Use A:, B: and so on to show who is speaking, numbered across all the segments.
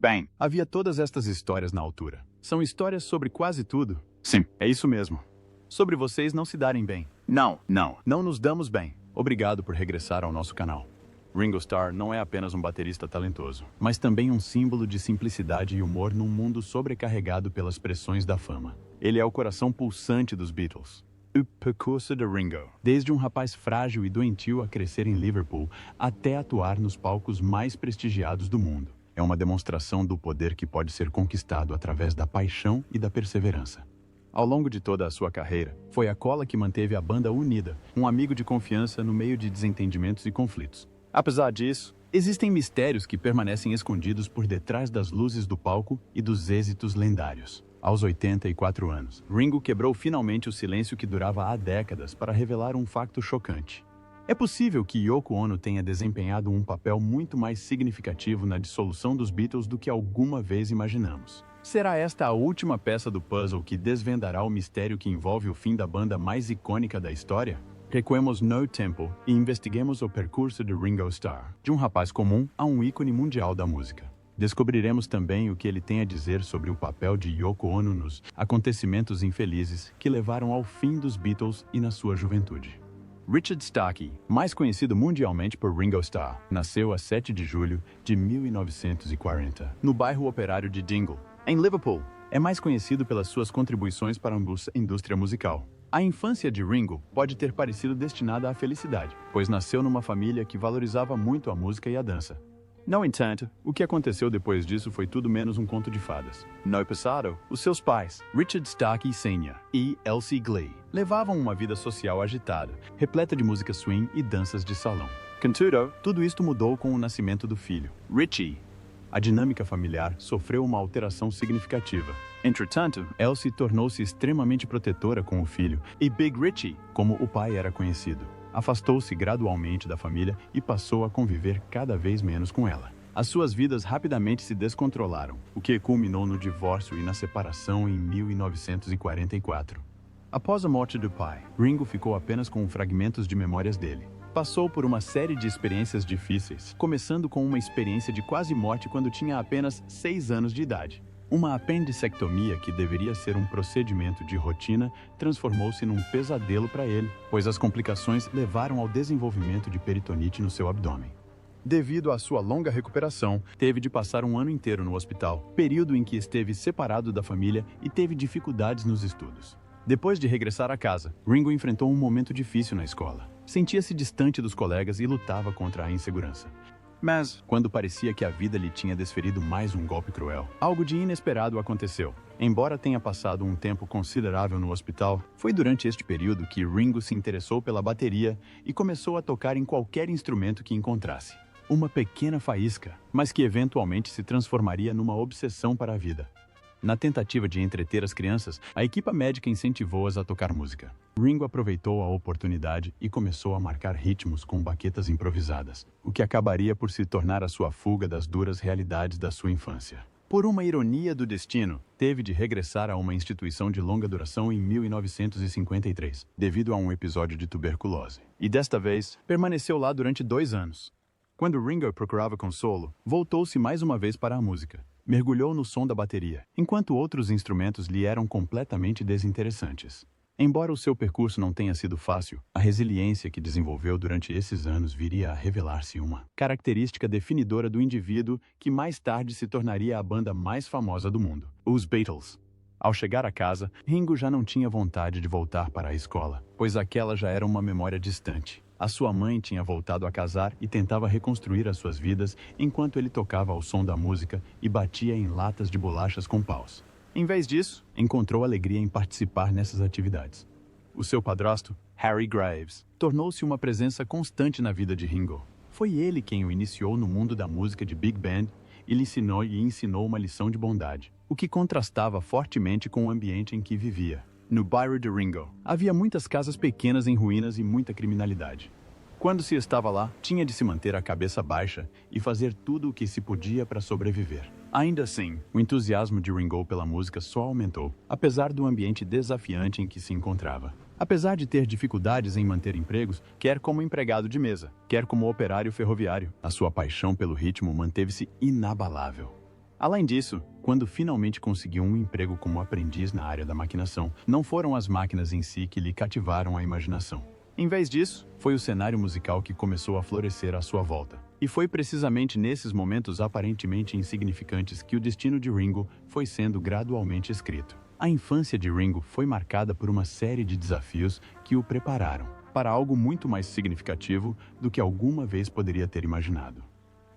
A: Bem, havia todas estas histórias na altura. São histórias sobre quase tudo. Sim, é isso mesmo. Sobre vocês não se darem bem. Não nos damos bem. Obrigado por regressar ao nosso canal. Ringo Starr não é apenas um baterista talentoso, mas também um símbolo de simplicidade e humor num mundo sobrecarregado pelas pressões da fama. Ele é o coração pulsante dos Beatles. O percurso de Ringo, desde um rapaz frágil e doentio a crescer em Liverpool, até atuar nos palcos mais prestigiados do mundo, é uma demonstração do poder que pode ser conquistado através da paixão e da perseverança. Ao longo de toda a sua carreira, foi a cola que manteve a banda unida, um amigo de confiança no meio de desentendimentos e conflitos. Apesar disso, existem mistérios que permanecem escondidos por detrás das luzes do palco e dos êxitos lendários. Aos 84 anos, Ringo quebrou finalmente o silêncio que durava há décadas para revelar um facto chocante. É possível que Yoko Ono tenha desempenhado um papel muito mais significativo na dissolução dos Beatles do que alguma vez imaginamos. Será esta a última peça do puzzle que desvendará o mistério que envolve o fim da banda mais icônica da história? Recuemos no tempo e investiguemos o percurso de Ringo Starr, de um rapaz comum a um ícone mundial da música. Descobriremos também o que ele tem a dizer sobre o papel de Yoko Ono nos acontecimentos infelizes que levaram ao fim dos Beatles e na sua juventude. Richard Starkey, mais conhecido mundialmente por Ringo Starr, nasceu a 7 de julho de 1940, no bairro operário de Dingle, em Liverpool. É mais conhecido pelas suas contribuições para a indústria musical. A infância de Ringo pode ter parecido destinada à felicidade, pois nasceu numa família que valorizava muito a música e a dança. No entanto, o que aconteceu depois disso foi tudo menos um conto de fadas. No passado, os seus pais, Richard Starkey Sr. e Elsie Glee, levavam uma vida social agitada, repleta de música swing e danças de salão. Contudo, tudo isto mudou com o nascimento do filho, Richie. A dinâmica familiar sofreu uma alteração significativa. Entretanto, Elsie tornou-se extremamente protetora com o filho, e Big Richie, como o pai era conhecido, afastou-se gradualmente da família e passou a conviver cada vez menos com ela. As suas vidas rapidamente se descontrolaram, o que culminou no divórcio e na separação em 1944. Após a morte do pai, Ringo ficou apenas com fragmentos de memórias dele. Passou por uma série de experiências difíceis, começando com uma experiência de quase morte quando tinha apenas 6 anos de idade. Uma apendicectomia que deveria ser um procedimento de rotina transformou-se num pesadelo para ele, pois as complicações levaram ao desenvolvimento de peritonite no seu abdômen. Devido à sua longa recuperação, teve de passar um ano inteiro no hospital, período em que esteve separado da família e teve dificuldades nos estudos. Depois de regressar a casa, Ringo enfrentou um momento difícil na escola. Sentia-se distante dos colegas e lutava contra a insegurança. Mas, quando parecia que a vida lhe tinha desferido mais um golpe cruel, algo de inesperado aconteceu. Embora tenha passado um tempo considerável no hospital, foi durante este período que Ringo se interessou pela bateria e começou a tocar em qualquer instrumento que encontrasse. Uma pequena faísca, mas que eventualmente se transformaria numa obsessão para a vida. Na tentativa de entreter as crianças, a equipa médica incentivou-as a tocar música. Ringo aproveitou a oportunidade e começou a marcar ritmos com baquetas improvisadas, o que acabaria por se tornar a sua fuga das duras realidades da sua infância. Por uma ironia do destino, teve de regressar a uma instituição de longa duração em 1953, devido a um episódio de tuberculose. E desta vez, permaneceu lá durante 2 anos. Quando Ringo procurava consolo, voltou-se mais uma vez para a música. Mergulhou no som da bateria, enquanto outros instrumentos lhe eram completamente desinteressantes. Embora o seu percurso não tenha sido fácil, a resiliência que desenvolveu durante esses anos viria a revelar-se uma característica definidora do indivíduo que mais tarde se tornaria a banda mais famosa do mundo, os Beatles. Ao chegar a casa, Ringo já não tinha vontade de voltar para a escola, pois aquela já era uma memória distante. A sua mãe tinha voltado a casar e tentava reconstruir as suas vidas enquanto ele tocava ao som da música e batia em latas de bolachas com paus. Em vez disso, encontrou alegria em participar nessas atividades. O seu padrasto, Harry Graves, tornou-se uma presença constante na vida de Ringo. Foi ele quem o iniciou no mundo da música de Big Band e lhe ensinou uma lição de bondade, o que contrastava fortemente com o ambiente em que vivia. No bairro de Ringo, havia muitas casas pequenas em ruínas e muita criminalidade. Quando se estava lá, tinha de se manter a cabeça baixa e fazer tudo o que se podia para sobreviver. Ainda assim, o entusiasmo de Ringo pela música só aumentou, apesar do ambiente desafiante em que se encontrava. Apesar de ter dificuldades em manter empregos, quer como empregado de mesa, quer como operário ferroviário, a sua paixão pelo ritmo manteve-se inabalável. Além disso, quando finalmente conseguiu um emprego como aprendiz na área da maquinação, não foram as máquinas em si que lhe cativaram a imaginação. Em vez disso, foi o cenário musical que começou a florescer à sua volta. E foi precisamente nesses momentos aparentemente insignificantes que o destino de Ringo foi sendo gradualmente escrito. A infância de Ringo foi marcada por uma série de desafios que o prepararam para algo muito mais significativo do que alguma vez poderia ter imaginado.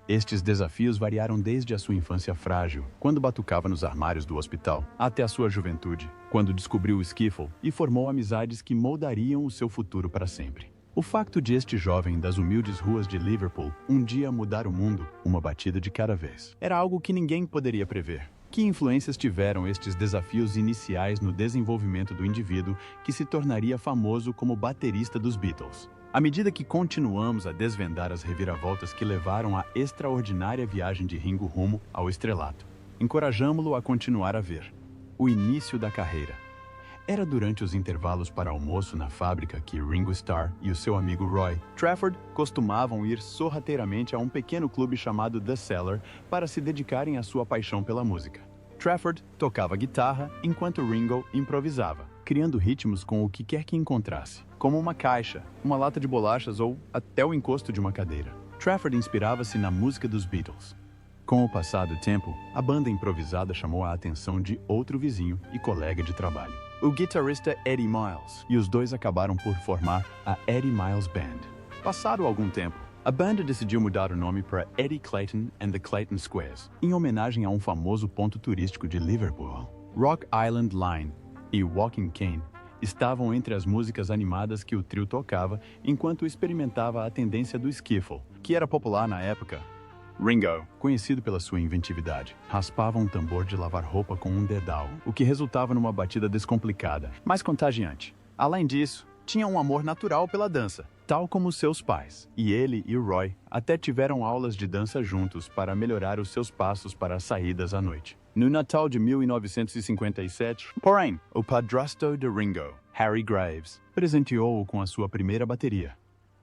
A: Estes desafios variaram desde a sua infância frágil, quando batucava nos armários do hospital, até a sua juventude, quando descobriu o skiffle e formou amizades que moldariam o seu futuro para sempre. O facto de este jovem das humildes ruas de Liverpool um dia mudar o mundo, uma batida de cada vez, era algo que ninguém poderia prever. Que influências tiveram estes desafios iniciais no desenvolvimento do indivíduo que se tornaria famoso como baterista dos Beatles? À medida que continuamos a desvendar as reviravoltas que levaram à extraordinária viagem de Ringo rumo ao estrelato, encorajamo-lo a continuar a ver o início da carreira. Era durante os intervalos para almoço na fábrica que Ringo Starr e o seu amigo Roy Trafford costumavam ir sorrateiramente a um pequeno clube chamado The Cellar para se dedicarem à sua paixão pela música. Trafford tocava guitarra enquanto Ringo improvisava, criando ritmos com o que quer que encontrasse, como uma caixa, uma lata de bolachas ou até o encosto de uma cadeira. Trafford inspirava-se na música dos Beatles. Com o passar do tempo, a banda improvisada chamou a atenção de outro vizinho e colega de trabalho, o guitarrista Eddie Miles, e os dois acabaram por formar a Eddie Miles Band. Passado algum tempo, a banda decidiu mudar o nome para Eddie Clayton and the Clayton Squares, em homenagem a um famoso ponto turístico de Liverpool. Rock Island Line e Walking Cane estavam entre as músicas animadas que o trio tocava enquanto experimentava a tendência do skiffle, que era popular na época. Ringo, conhecido pela sua inventividade, raspava um tambor de lavar roupa com um dedal, o que resultava numa batida descomplicada, mas contagiante. Além disso, tinha um amor natural pela dança, tal como seus pais, e ele e o Roy até tiveram aulas de dança juntos para melhorar os seus passos para as saídas à noite. No Natal de 1957, porém, o padrasto de Ringo, Harry Graves, presenteou-o com a sua primeira bateria.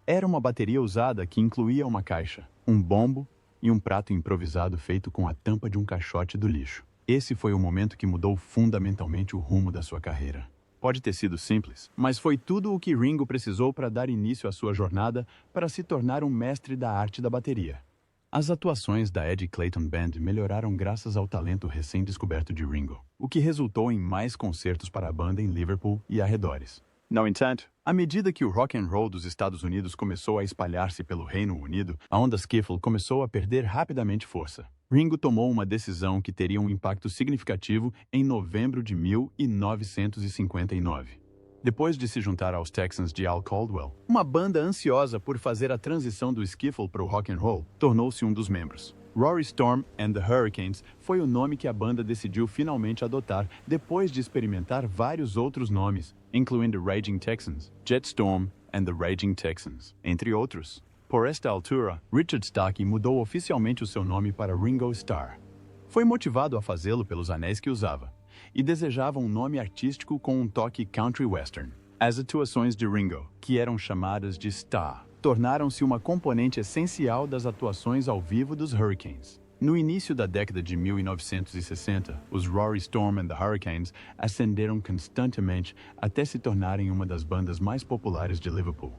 A: Era uma bateria usada que incluía uma caixa, um bombo e um prato improvisado feito com a tampa de um caixote do lixo. Esse foi o momento que mudou fundamentalmente o rumo da sua carreira. Pode ter sido simples, mas foi tudo o que Ringo precisou para dar início à sua jornada para se tornar um mestre da arte da bateria. As atuações da Eddie Clayton Band melhoraram graças ao talento recém-descoberto de Ringo, o que resultou em mais concertos para a banda em Liverpool e arredores. No entanto, à medida que o rock and roll dos Estados Unidos começou a espalhar-se pelo Reino Unido, a onda skiffle começou a perder rapidamente força. Ringo tomou uma decisão que teria um impacto significativo em novembro de 1959. Depois de se juntar aos Texans de Al Caldwell, uma banda ansiosa por fazer a transição do skiffle para o rock and roll, tornou-se um dos membros. Rory Storm and the Hurricanes foi o nome que a banda decidiu finalmente adotar depois de experimentar vários outros nomes, incluindo Raging Texans, Jetstorm and the Raging Texans, entre outros. Por esta altura, Richard Starkey mudou oficialmente o seu nome para Ringo Starr. Foi motivado a fazê-lo pelos anéis que usava, e desejava um nome artístico com um toque country western. As atuações de Ringo, que eram chamadas de Starr, tornaram-se uma componente essencial das atuações ao vivo dos Hurricanes. No início da década de 1960, os Rory Storm and the Hurricanes ascenderam constantemente até se tornarem uma das bandas mais populares de Liverpool.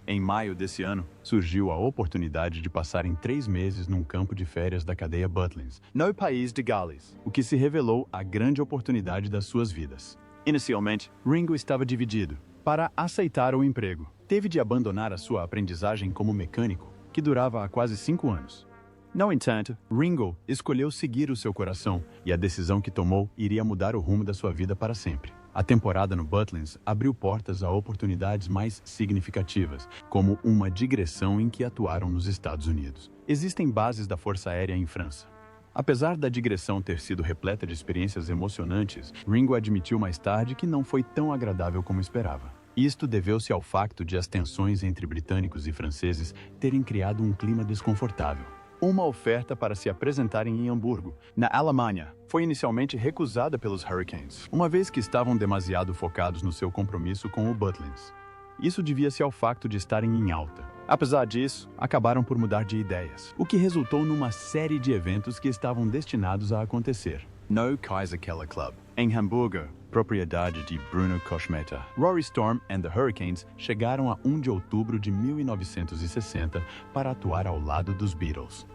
A: Em maio desse ano, surgiu a oportunidade de passarem 3 meses num campo de férias da cadeia Butlins, no país de Gales, o que se revelou a grande oportunidade das suas vidas. Inicialmente, Ringo estava dividido. Para aceitar o emprego, teve de abandonar a sua aprendizagem como mecânico, que durava há quase 5 anos. No entanto, Ringo escolheu seguir o seu coração, e a decisão que tomou iria mudar o rumo da sua vida para sempre. A temporada no Butlins abriu portas a oportunidades mais significativas, como uma digressão em que atuaram nos Estados Unidos. Existem bases da Força Aérea em França. Apesar da digressão ter sido repleta de experiências emocionantes, Ringo admitiu mais tarde que não foi tão agradável como esperava. Isto deveu-se ao facto de as tensões entre britânicos e franceses terem criado um clima desconfortável. Uma oferta para se apresentarem em Hamburgo, na Alemanha, foi inicialmente recusada pelos Hurricanes, uma vez que estavam demasiado focados no seu compromisso com o Butlins. Isso devia-se ao facto de estarem em alta. Apesar disso, acabaram por mudar de ideias, o que resultou numa série de eventos que estavam destinados a acontecer. No Kaiserkeller Club, em Hamburgo, propriedade de Bruno Koschmetter. Rory Storm and the Hurricanes chegaram a 1 de outubro de 1960 para atuar ao lado dos Beatles.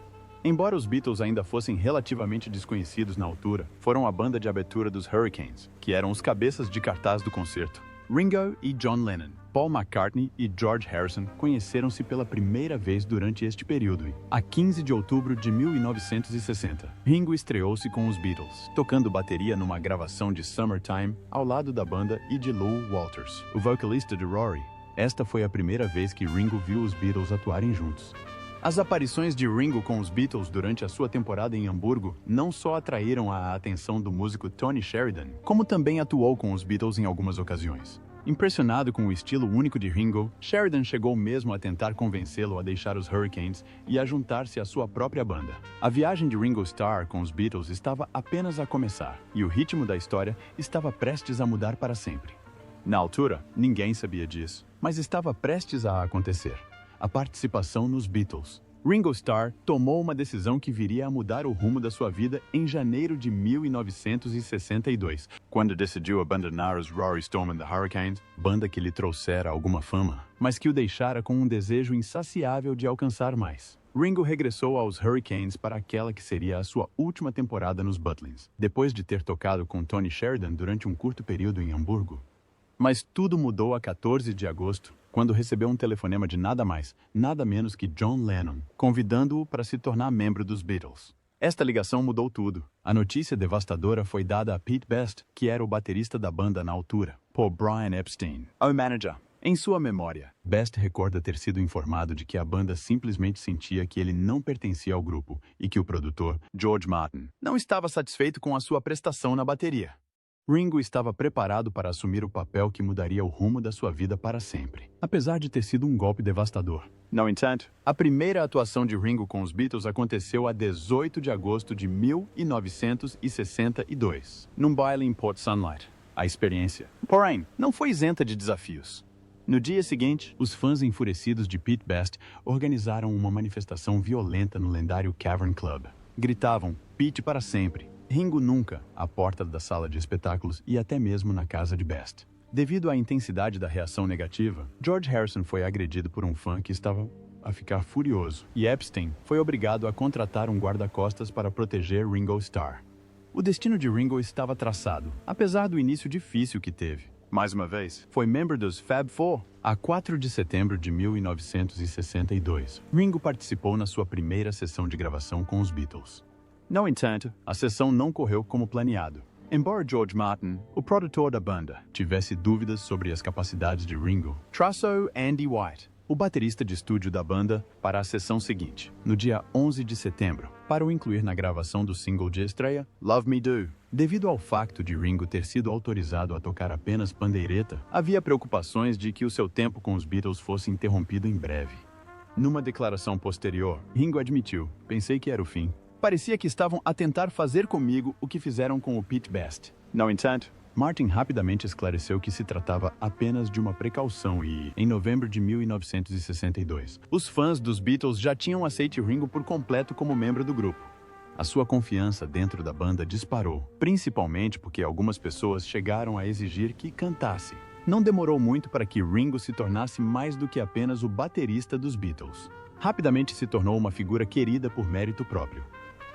A: Embora os Beatles ainda fossem relativamente desconhecidos na altura, foram a banda de abertura dos Hurricanes, que eram os cabeças de cartaz do concerto. Ringo e John Lennon, Paul McCartney e George Harrison conheceram-se pela primeira vez durante este período. A 15 de outubro de 1960, Ringo estreou-se com os Beatles, tocando bateria numa gravação de Summertime ao lado da banda e de Lou Walters, o vocalista de Rory. Esta foi a primeira vez que Ringo viu os Beatles atuarem juntos. As aparições de Ringo com os Beatles durante a sua temporada em Hamburgo não só atraíram a atenção do músico Tony Sheridan, como também atuou com os Beatles em algumas ocasiões. Impressionado com o estilo único de Ringo, Sheridan chegou mesmo a tentar convencê-lo a deixar os Hurricanes e a juntar-se à sua própria banda. A viagem de Ringo Starr com os Beatles estava apenas a começar, e o ritmo da história estava prestes a mudar para sempre. Na altura, ninguém sabia disso, mas estava prestes a acontecer. A participação nos Beatles. Ringo Starr tomou uma decisão que viria a mudar o rumo da sua vida em janeiro de 1962, quando decidiu abandonar os Rory Storm and the Hurricanes, banda que lhe trouxera alguma fama, mas que o deixara com um desejo insaciável de alcançar mais. Ringo regressou aos Hurricanes para aquela que seria a sua última temporada nos Butlins, depois de ter tocado com Tony Sheridan durante um curto período em Hamburgo. Mas tudo mudou a 14 de agosto, quando recebeu um telefonema de nada mais, nada menos que John Lennon, convidando-o para se tornar membro dos Beatles. Esta ligação mudou tudo. A notícia devastadora foi dada a Pete Best, que era o baterista da banda na altura, por Brian Epstein, o manager. Em sua memória, Best recorda ter sido informado de que a banda simplesmente sentia que ele não pertencia ao grupo e que o produtor, George Martin, não estava satisfeito com a sua prestação na bateria. Ringo estava preparado para assumir o papel que mudaria o rumo da sua vida para sempre, apesar de ter sido um golpe devastador. No entanto, a primeira atuação de Ringo com os Beatles aconteceu a 18 de agosto de 1962, num baile em Port Sunlight. A experiência, porém, não foi isenta de desafios. No dia seguinte, os fãs enfurecidos de Pete Best organizaram uma manifestação violenta no lendário Cavern Club. Gritavam, Pete para sempre. Ringo nunca, à porta da sala de espetáculos e até mesmo na casa de Best. Devido à intensidade da reação negativa, George Harrison foi agredido por um fã que estava a ficar furioso, e Epstein foi obrigado a contratar um guarda-costas para proteger Ringo Starr. O destino de Ringo estava traçado, apesar do início difícil que teve. Mais uma vez, foi membro dos Fab Four. A 4 de setembro de 1962, Ringo participou na sua primeira sessão de gravação com os Beatles. No entanto, a sessão não correu como planeado. Embora George Martin, o produtor da banda, tivesse dúvidas sobre as capacidades de Ringo, traçou Andy White, o baterista de estúdio da banda, para a sessão seguinte, no dia 11 de setembro, para o incluir na gravação do single de estreia, Love Me Do. Devido ao facto de Ringo ter sido autorizado a tocar apenas pandeireta, havia preocupações de que o seu tempo com os Beatles fosse interrompido em breve. Numa declaração posterior, Ringo admitiu, pensei que era o fim. Parecia que estavam a tentar fazer comigo o que fizeram com o Pete Best. No entanto, Martin rapidamente esclareceu que se tratava apenas de uma precaução e, em novembro de 1962, os fãs dos Beatles já tinham aceito Ringo por completo como membro do grupo. A sua confiança dentro da banda disparou, principalmente porque algumas pessoas chegaram a exigir que cantasse. Não demorou muito para que Ringo se tornasse mais do que apenas o baterista dos Beatles. Rapidamente se tornou uma figura querida por mérito próprio.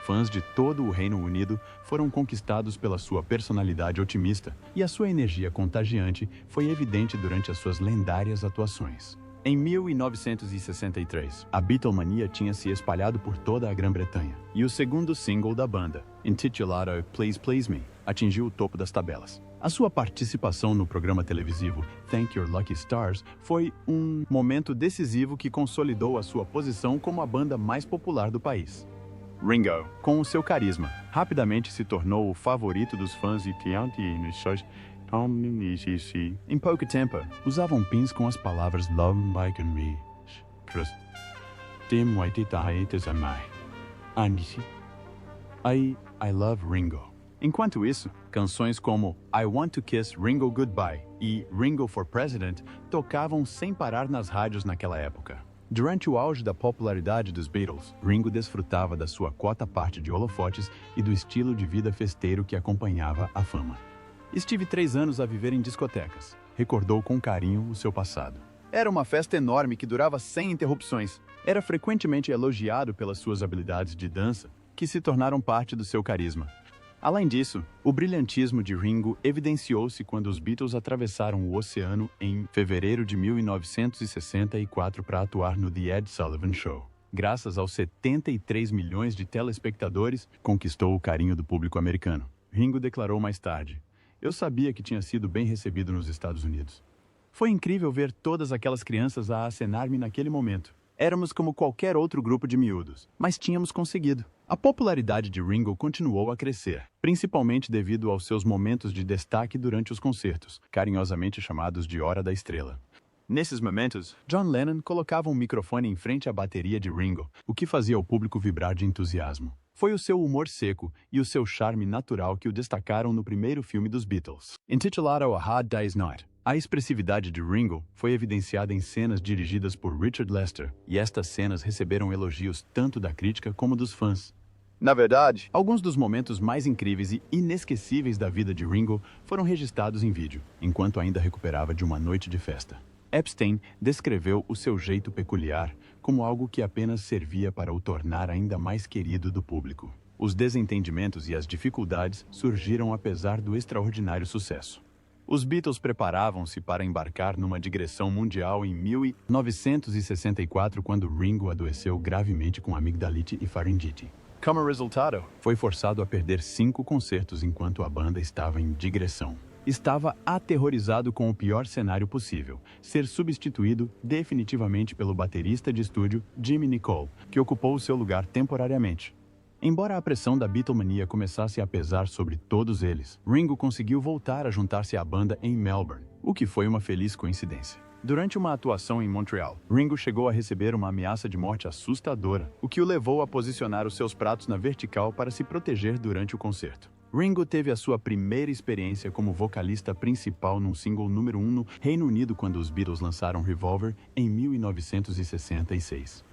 A: Fãs de todo o Reino Unido foram conquistados pela sua personalidade otimista e a sua energia contagiante foi evidente durante as suas lendárias atuações. Em 1963, a Beatlemania tinha se espalhado por toda a Grã-Bretanha e o segundo single da banda, intitulado Please Please Me, atingiu o topo das tabelas. A sua participação no programa televisivo Thank Your Lucky Stars foi um momento decisivo que consolidou a sua posição como a banda mais popular do país. Ringo, com o seu carisma, rapidamente se tornou o favorito dos fãs e em pouco tempo, usavam pins com as palavras Love Like Me, Trust, Dim White I Love Ringo. Enquanto isso, canções como I Want to Kiss Ringo Goodbye e Ringo for President tocavam sem parar nas rádios naquela época. Durante o auge da popularidade dos Beatles, Ringo desfrutava da sua quota parte de holofotes e do estilo de vida festeiro que acompanhava a fama. Estive 3 anos a viver em discotecas. Recordou com carinho o seu passado. Era uma festa enorme que durava sem interrupções. Era frequentemente elogiado pelas suas habilidades de dança, que se tornaram parte do seu carisma. Além disso, o brilhantismo de Ringo evidenciou-se quando os Beatles atravessaram o oceano em fevereiro de 1964 para atuar no The Ed Sullivan Show. Graças aos 73 milhões de telespectadores, conquistou o carinho do público americano. Ringo declarou mais tarde: "Eu sabia que tinha sido bem recebido nos Estados Unidos. Foi incrível ver todas aquelas crianças a acenar-me naquele momento. Éramos como qualquer outro grupo de miúdos, mas tínhamos conseguido." A popularidade de Ringo continuou a crescer, principalmente devido aos seus momentos de destaque durante os concertos, carinhosamente chamados de Hora da Estrela. Nesses momentos, John Lennon colocava um microfone em frente à bateria de Ringo, o que fazia o público vibrar de entusiasmo. Foi o seu humor seco e o seu charme natural que o destacaram no primeiro filme dos Beatles. Intitulado A Hard Day's Night, a expressividade de Ringo foi evidenciada em cenas dirigidas por Richard Lester, e estas cenas receberam elogios tanto da crítica como dos fãs. Na verdade, alguns dos momentos mais incríveis e inesquecíveis da vida de Ringo foram registrados em vídeo, enquanto ainda recuperava de uma noite de festa. Epstein descreveu o seu jeito peculiar como algo que apenas servia para o tornar ainda mais querido do público. Os desentendimentos e as dificuldades surgiram apesar do extraordinário sucesso. Os Beatles preparavam-se para embarcar numa digressão mundial em 1964 quando Ringo adoeceu gravemente com amigdalite e faringite. Como resultado, foi forçado a perder 5 concertos enquanto a banda estava em digressão. Estava aterrorizado com o pior cenário possível, ser substituído definitivamente pelo baterista de estúdio Jimmy Nicole, que ocupou seu lugar temporariamente. Embora a pressão da Beatlemania começasse a pesar sobre todos eles, Ringo conseguiu voltar a juntar-se à banda em Melbourne, o que foi uma feliz coincidência. Durante uma atuação em Montreal, Ringo chegou a receber uma ameaça de morte assustadora, o que o levou a posicionar os seus pratos na vertical para se proteger durante o concerto. Ringo teve a sua primeira experiência como vocalista principal num single número 1 no Reino Unido quando os Beatles lançaram Revolver em 1966.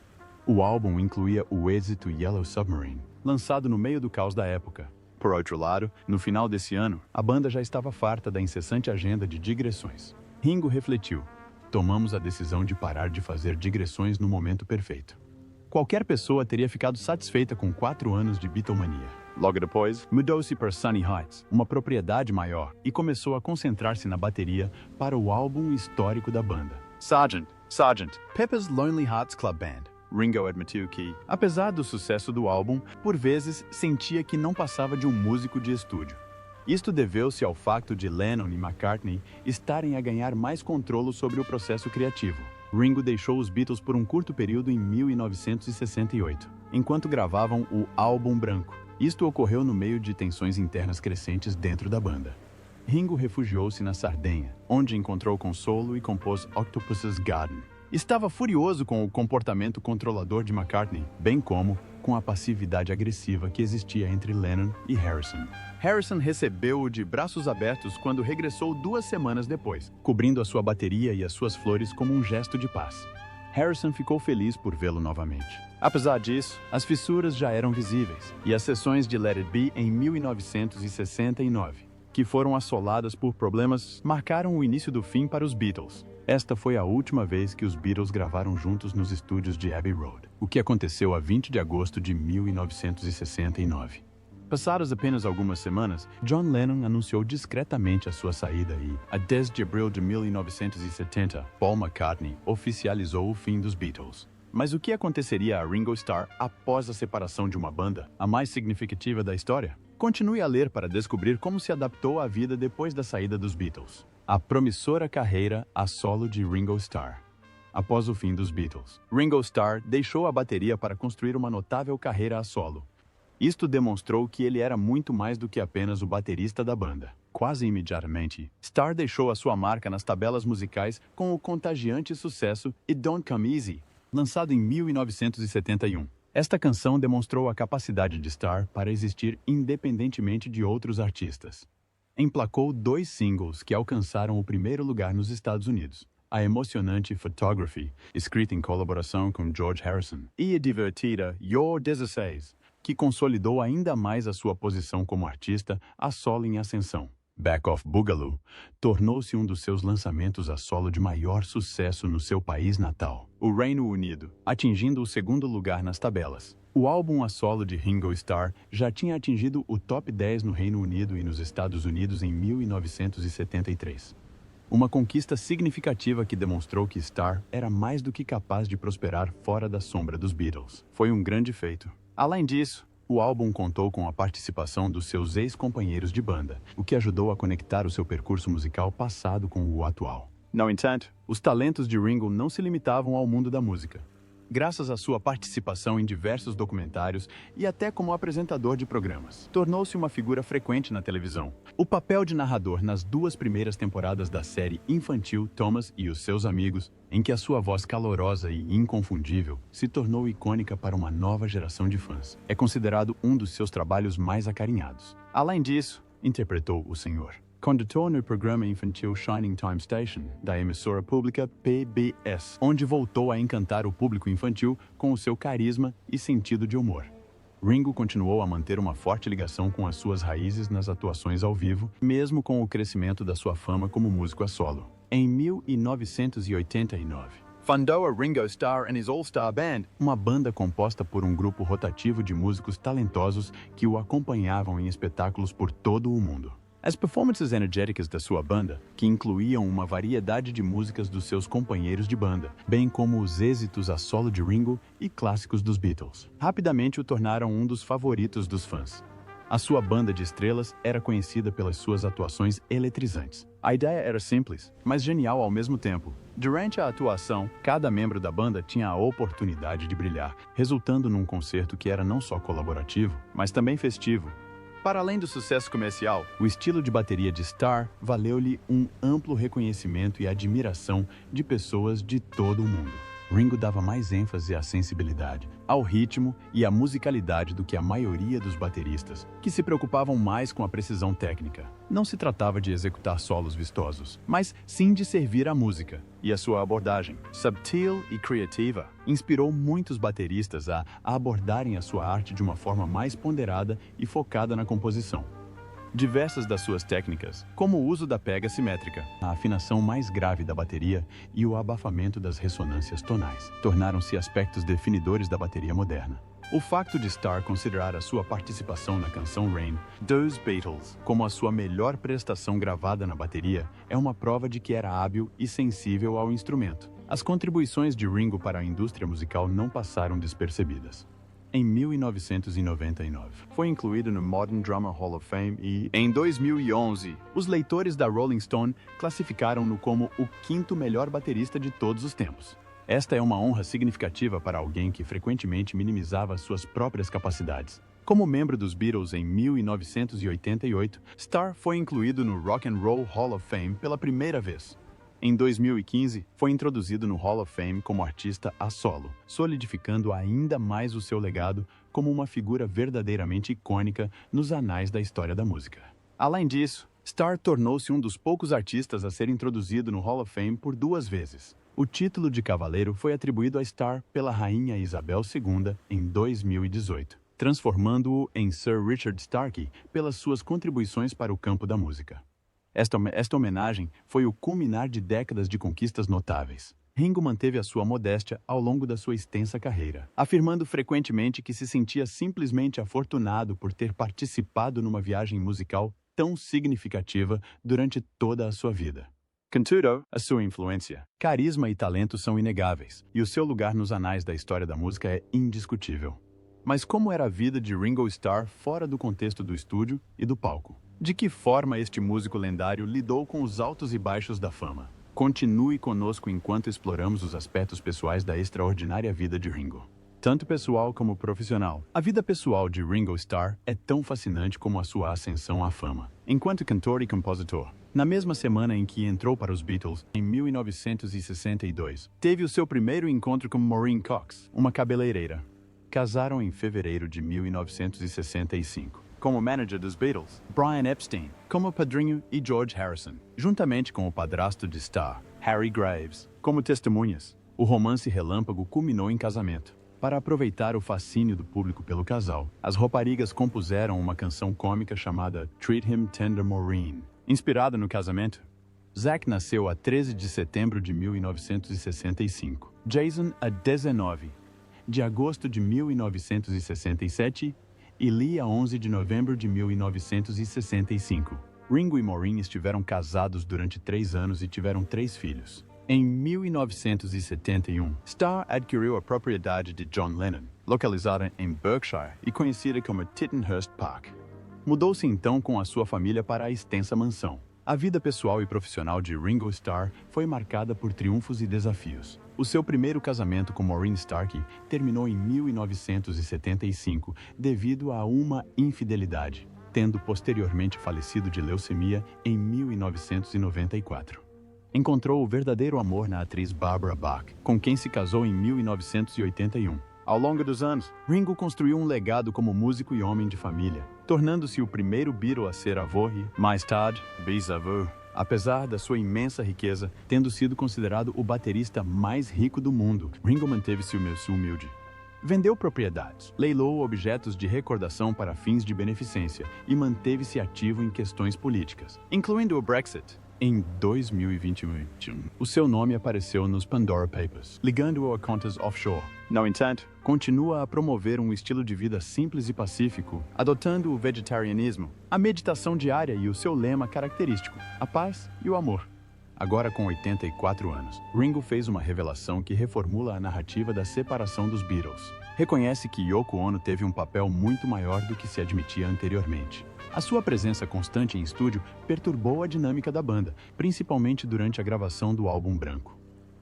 A: O álbum incluía o êxito Yellow Submarine, lançado no meio do caos da época. Por outro lado, no final desse ano, a banda já estava farta da incessante agenda de digressões. Ringo refletiu: "Tomamos a decisão de parar de fazer digressões no momento perfeito." Qualquer pessoa teria ficado satisfeita com 4 anos de Beatlemania. Logo depois, mudou-se para Sunny Heights, uma propriedade maior, e começou a concentrar-se na bateria para o álbum histórico da banda, Sgt. Pepper's Lonely Hearts Club Band. Ringo admitiu que, apesar do sucesso do álbum, por vezes sentia que não passava de um músico de estúdio. Isto deveu-se ao facto de Lennon e McCartney estarem a ganhar mais controle sobre o processo criativo. Ringo deixou os Beatles por um curto período em 1968, enquanto gravavam o Álbum Branco. Isto ocorreu no meio de tensões internas crescentes dentro da banda. Ringo refugiou-se na Sardenha, onde encontrou consolo e compôs Octopus's Garden. Estava furioso com o comportamento controlador de McCartney, bem como com a passividade agressiva que existia entre Lennon e Harrison. Harrison recebeu-o de braços abertos quando regressou 2 semanas depois, cobrindo a sua bateria e as suas flores como um gesto de paz. Harrison ficou feliz por vê-lo novamente. Apesar disso, as fissuras já eram visíveis, e as sessões de Let It Be em 1969, que foram assoladas por problemas, marcaram o início do fim para os Beatles. Esta foi a última vez que os Beatles gravaram juntos nos estúdios de Abbey Road, o que aconteceu a 20 de agosto de 1969. Passadas apenas algumas semanas, John Lennon anunciou discretamente a sua saída e, a 10 de abril de 1970, Paul McCartney oficializou o fim dos Beatles. Mas o que aconteceria a Ringo Starr após a separação de uma banda, a mais significativa da história? Continue a ler para descobrir como se adaptou à vida depois da saída dos Beatles. A promissora carreira a solo de Ringo Starr. Após o fim dos Beatles, Ringo Starr deixou a bateria para construir uma notável carreira a solo. Isto demonstrou que ele era muito mais do que apenas o baterista da banda. Quase imediatamente, Starr deixou a sua marca nas tabelas musicais com o contagiante sucesso It Don't Come Easy, lançado em 1971. Esta canção demonstrou a capacidade de Starr para existir independentemente de outros artistas. Emplacou 2 singles que alcançaram o primeiro lugar nos Estados Unidos. a emocionante Photography, escrita em colaboração com George Harrison, e a divertida You're 16, que consolidou ainda mais a sua posição como artista a solo em ascensão. Back Off Boogaloo tornou-se um dos seus lançamentos a solo de maior sucesso no seu país natal, o Reino Unido, atingindo o segundo lugar nas tabelas. O álbum a solo de Ringo Starr já tinha atingido o top 10 no Reino Unido e nos Estados Unidos em 1973. Uma conquista significativa que demonstrou que Starr era mais do que capaz de prosperar fora da sombra dos Beatles. Foi um grande feito. Além disso, o álbum contou com a participação dos seus ex-companheiros de banda, o que ajudou a conectar o seu percurso musical passado com o atual. No entanto, os talentos de Ringo não se limitavam ao mundo da música. Graças à sua participação em diversos documentários e até como apresentador de programas, tornou-se uma figura frequente na televisão. O papel de narrador nas 2 primeiras temporadas da série infantil Thomas e os Seus Amigos, em que a sua voz calorosa e inconfundível se tornou icônica para uma nova geração de fãs, é considerado um dos seus trabalhos mais acarinhados. Além disso, interpretou o Sr. Condutor no programa infantil Shining Time Station, da emissora pública PBS, onde voltou a encantar o público infantil com o seu carisma e sentido de humor. Ringo continuou a manter uma forte ligação com as suas raízes nas atuações ao vivo, mesmo com o crescimento da sua fama como músico a solo. Em 1989, fundou a Ringo Starr and his All-Star Band, uma banda composta por um grupo rotativo de músicos talentosos que o acompanhavam em espetáculos por todo o mundo. As performances energéticas da sua banda, que incluíam uma variedade de músicas dos seus companheiros de banda, bem como os êxitos a solo de Ringo e clássicos dos Beatles, rapidamente o tornaram um dos favoritos dos fãs. A sua banda de estrelas era conhecida pelas suas atuações eletrizantes. A ideia era simples, mas genial ao mesmo tempo. Durante a atuação, cada membro da banda tinha a oportunidade de brilhar, resultando num concerto que era não só colaborativo, mas também festivo. Para além do sucesso comercial, o estilo de bateria de Starr valeu-lhe um amplo reconhecimento e admiração de pessoas de todo o mundo. Ringo dava mais ênfase à sensibilidade, ao ritmo e à musicalidade do que a maioria dos bateristas, que se preocupavam mais com a precisão técnica. Não se tratava de executar solos vistosos, mas sim de servir à música. E a sua abordagem, subtil e criativa, inspirou muitos bateristas a abordarem a sua arte de uma forma mais ponderada e focada na composição. Diversas das suas técnicas, como o uso da pega simétrica, a afinação mais grave da bateria e o abafamento das ressonâncias tonais, tornaram-se aspectos definidores da bateria moderna. O facto de Starr considerar a sua participação na canção Rain, dos Beatles, como a sua melhor prestação gravada na bateria, é uma prova de que era hábil e sensível ao instrumento. As contribuições de Ringo para a indústria musical não passaram despercebidas. Em 1999, foi incluído no Modern Drummer Hall of Fame e, em 2011, os leitores da Rolling Stone classificaram-no como o 5º melhor baterista de todos os tempos. Esta é uma honra significativa para alguém que frequentemente minimizava suas próprias capacidades. Como membro dos Beatles em 1988, Starr foi incluído no Rock and Roll Hall of Fame pela primeira vez. Em 2015, foi introduzido no Hall of Fame como artista a solo, solidificando ainda mais o seu legado como uma figura verdadeiramente icônica nos anais da história da música. Além disso, Starr tornou-se um dos poucos artistas a ser introduzido no Hall of Fame por 2 vezes. O título de cavaleiro foi atribuído a Starr pela Rainha Isabel II em 2018, transformando-o em Sir Richard Starkey pelas suas contribuições para o campo da música. Esta homenagem foi o culminar de décadas de conquistas notáveis. Ringo manteve a sua modéstia ao longo da sua extensa carreira, afirmando frequentemente que se sentia simplesmente afortunado por ter participado numa viagem musical tão significativa durante toda a sua vida. Contudo, a sua influência, carisma e talento são inegáveis, e o seu lugar nos anais da história da música é indiscutível. Mas como era a vida de Ringo Starr fora do contexto do estúdio e do palco? De que forma este músico lendário lidou com os altos e baixos da fama? Continue conosco enquanto exploramos os aspectos pessoais da extraordinária vida de Ringo. Tanto pessoal como profissional, a vida pessoal de Ringo Starr é tão fascinante como a sua ascensão à fama. Enquanto cantor e compositor, na mesma semana em que entrou para os Beatles, em 1962, teve o seu primeiro encontro com Maureen Cox, uma cabeleireira. Casaram em fevereiro de 1965. Como manager dos Beatles, Brian Epstein, como padrinho e George Harrison, juntamente com o padrasto de Starr, Harry Graves. Como testemunhas, o romance relâmpago culminou em casamento. Para aproveitar o fascínio do público pelo casal, as raparigas compuseram uma canção cômica chamada Treat Him Tender Maureen. Inspirada no casamento, Zack nasceu a 13 de setembro de 1965. Jason a 19 de agosto de 1967 e Lee a 11 de novembro de 1965. Ringo e Maureen estiveram casados durante 3 anos e tiveram 3 filhos. Em 1971, Starr adquiriu a propriedade de John Lennon, localizada em Berkshire e conhecida como Tittenhurst Park. Mudou-se então com a sua família para a extensa mansão. A vida pessoal e profissional de Ringo Starr foi marcada por triunfos e desafios. O seu primeiro casamento com Maureen Starkey terminou em 1975 devido a uma infidelidade, tendo posteriormente falecido de leucemia em 1994. Encontrou o verdadeiro amor na atriz Barbara Bach, com quem se casou em 1981. Ao longo dos anos, Ringo construiu um legado como músico e homem de família, tornando-se o primeiro Beatle a ser avô e, mais tarde, bisavô. Apesar da sua imensa riqueza, tendo sido considerado o baterista mais rico do mundo, Ringo manteve-se humilde. Vendeu propriedades, leilou objetos de recordação para fins de beneficência e manteve-se ativo em questões políticas, incluindo o Brexit. Em 2021, o seu nome apareceu nos Pandora Papers, ligando-o a contas offshore. No entanto, continua a promover um estilo de vida simples e pacífico, adotando o vegetarianismo, a meditação diária e o seu lema característico, a paz e o amor. Agora com 84 anos, Ringo fez uma revelação que reformula a narrativa da separação dos Beatles. Reconhece que Yoko Ono teve um papel muito maior do que se admitia anteriormente. A sua presença constante em estúdio perturbou a dinâmica da banda, principalmente durante a gravação do álbum branco.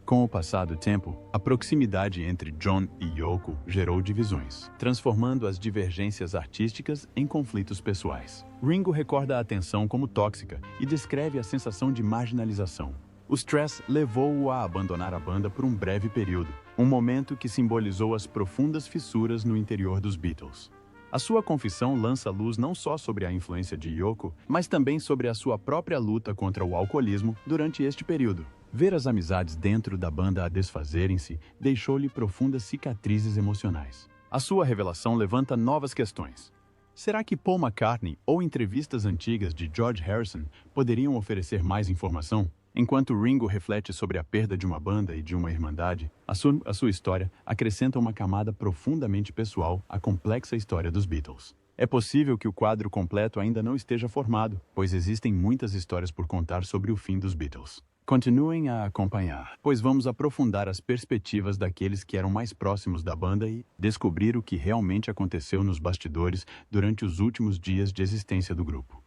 A: Com o passar do tempo, a proximidade entre John e Yoko gerou divisões, transformando as divergências artísticas em conflitos pessoais. Ringo recorda a tensão como tóxica e descreve a sensação de marginalização. O stress levou-o a abandonar a banda por um breve período, um momento que simbolizou as profundas fissuras no interior dos Beatles. A sua confissão lança luz não só sobre a influência de Yoko, mas também sobre a sua própria luta contra o alcoolismo durante este período. Ver as amizades dentro da banda a desfazerem-se deixou-lhe profundas cicatrizes emocionais. A sua revelação levanta novas questões. Será que Paul McCartney ou entrevistas antigas de George Harrison poderiam oferecer mais informação? Enquanto Ringo reflete sobre a perda de uma banda e de uma irmandade, a sua história acrescenta uma camada profundamente pessoal à complexa história dos Beatles. É possível que o quadro completo ainda não esteja formado, pois existem muitas histórias por contar sobre o fim dos Beatles. Continuem a acompanhar, pois vamos aprofundar as perspectivas daqueles que eram mais próximos da banda e descobrir o que realmente aconteceu nos bastidores durante os últimos dias de existência do grupo.